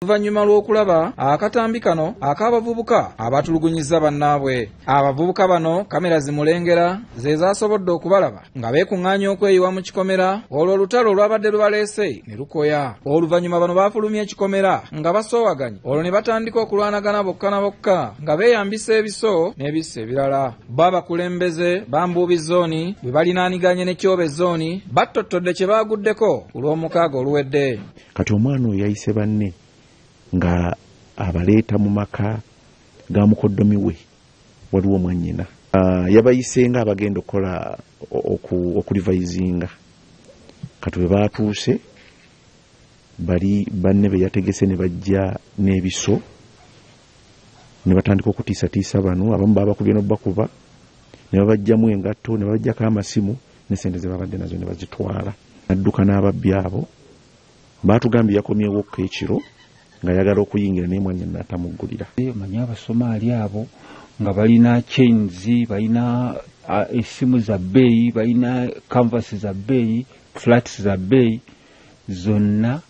Oluvannyuma lw'okulaba akatambi kano ak'abavubuka abatulugunyiza bannaabwe. Abavubuka bano kamera zimulengera ze zaasobodde okubalaba nga beekuŋŋaanya okweyiwa mu kikomera olwo olutalo olwabadde lubaleese ne lukoya. Oluvannyuma bano baafulumya ekikomera nga basoowaganye olwo ne batandika okulwanagana bokka na bokka nga beeyambisa ebiso n'ebisa ebirala. Bo abakulembeze bambuubi zooni bwe balinaaniganye ne Kyobe zooni battottodde kye baaguddeko ku lw'omukaaga oluwedde. Kati omwana oyo yayise banne nga abaleeta mu maka ga mukoddomi we waliwo mwannyina. Yabayise nga abagenda okukola okulivayizinga. Kati bwe baatuuse bali banne be yategese ne bajja n'ebiso ne batandika okutiisatiisa bano, abamu babakubye n'obakuba ne babajjamu engatto ne babajjako amasimu n'essente ze babadde nazo ne bazitwala. Adduka n'ababbi abo baatugambye yakomyewo ekiro nga yagala okuyingira naye mwannyina n'atamuggulira. Manyi Abasomaali abo nga balina chains, balina essimu za bbeeyi, balina canvas za bbeeyi, flats za bbeeyi, zonna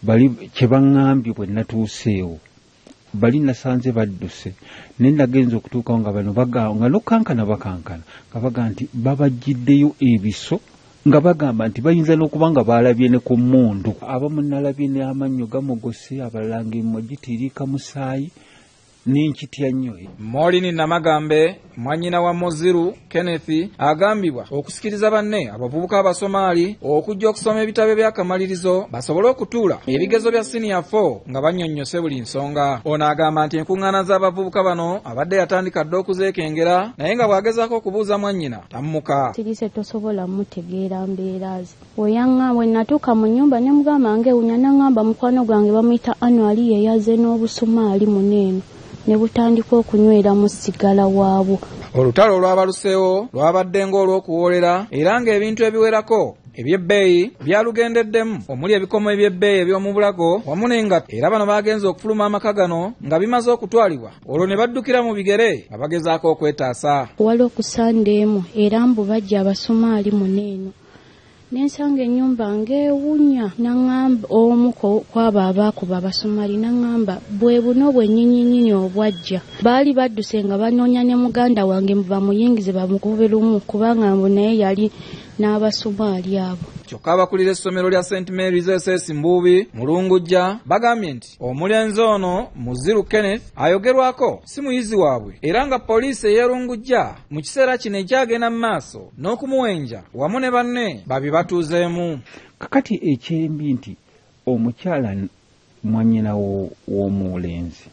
bali kye baŋŋambye bwe natuuseewo bali nasanze badduse naye nagenza okutuukawo nga bano nga nokankana bakankana nga baga nti babajjiddeyo ebiso nga bagamba nti bayinza n'okuba nga baalabye ne ku mmundu. Abamu nalabye n'amannyo gamugose, abalala ng'emimwa gitiiriika musaayi n'enkitya nnyo. Moolini Namagambe mwannyina wa Muziru Kenneth agambibwa okusikiriza banne abavubuka Abasomaali okujja okusoma ebitabo by'akamalirizo basobole okutuula ebigezo bya senior 4 nga bannyonnyose buli nsonga. Ono agamba nti enkuŋŋaana z'abavubuka bano abadde yatandika dde okuzeekengera naye nga bw'agezaako okubuuza mwannyina tammuka. Sirise tosobola mutegeera mbeera ze. Bwe natuuka mu nnyumba ne mugamba ng'ewunya n'aŋŋamba mukwano gwange bamuyita Anwali ye yaze n'Obusomaali muneeno ne butandika okunywera mu sigala waabwo. Olutalo olwabaluseewo lwabadde ng'olw'okuwoolera era ng'ebintu ebiwerako eby'ebbeeyi byalugendeddemu omuli ebikomo eby'ebbeeyi eby'omu bulago wamu n'engatto. Era bano baagenza okufuluma amaka gano nga bimaze okutwalibwa olwo ne baddukira mu bigere nga bagezaako okwetaasa. Wali okusanda emu era mbu bajja Abasomaali muneeno nensanga ennyumba ng'ewunya n'aŋŋamba omu kwabo abaakuba Abasomaali n'aŋŋamba bwe buno bwennyinnyinnyini obwajja. Baali badduse nga banoonya ne muganda wange bamuyingize bamukube lumu kubanga mbu naye yali n'Abasomaali abo. Kyokka abakulira essomero lya St. Mary's SS Mbuubi Mulungujja bagambye nti omulenzi ono Muziru Kenneth ayogerwako si muyizi waabwe era nga poliisi eyerungujja mu kiseera kino ekyagenda mu maaso n'okumuwenja wamu ne banne babibatuuzeemu. Kakati ekyembi nti omukyala mwannyina w'omulenzi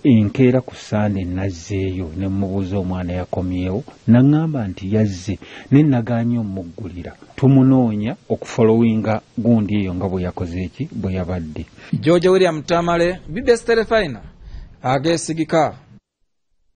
enkeera ku Sande nazzeeyo ne mubuuza omwana yakomyewo n'aŋŋamba nti yazze ne nagaanye omuggulira tumunoonya okufolowinga gundi eyo nga bwe yakoze bwe yabadde. George William Tamale, BBC Telefina, ageesigika.